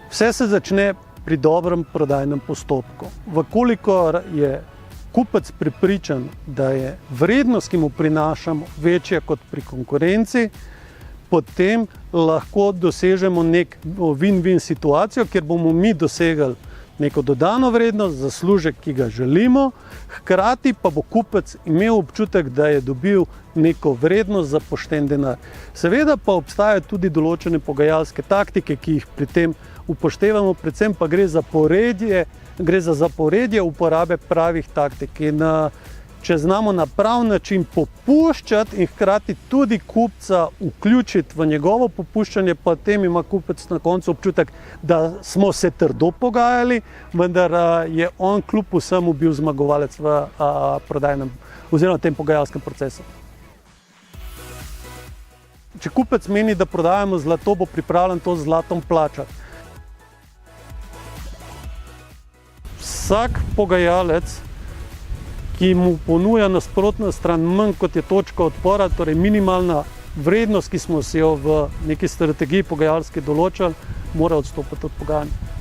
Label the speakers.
Speaker 1: Vse se začne pri dobrem prodajnem postopku. Vkolikor je kupec prepričan, da je vrednost, ki mu prinašamo, večja kot pri konkurenci, potem lahko dosežemo neko win-win situacijo, kjer bomo mi dosegali neko dodano vrednost, zaslužek, ki ga želimo, hkrati pa bo kupec imel občutek, da je dobil neko vrednost za pošten denar. Seveda pa obstajajo tudi določene pogajalske taktike, ki jih pri tem upoštevamo, predvsem pa gre za zaporedje uporabe pravih taktik. In če znamo na prav način popuščati in hkrati tudi kupca vključiti v njegovo popuščanje, potem ima kupec na koncu občutek, da smo se trdo pogajali, vendar je on kljub vsemu bil zmagovalec v prodajnem oziroma tem pogajalskem procesu. Če kupec meni, da prodajamo zlato, bo pripravljen to z zlatom plačati. Vsak pogajalec, ki mu ponuja nasprotna stran manj kot je točka odpora, torej minimalna vrednost, ki smo si jo v neki strategiji pogajalski določili, mora odstopiti od pogajanja.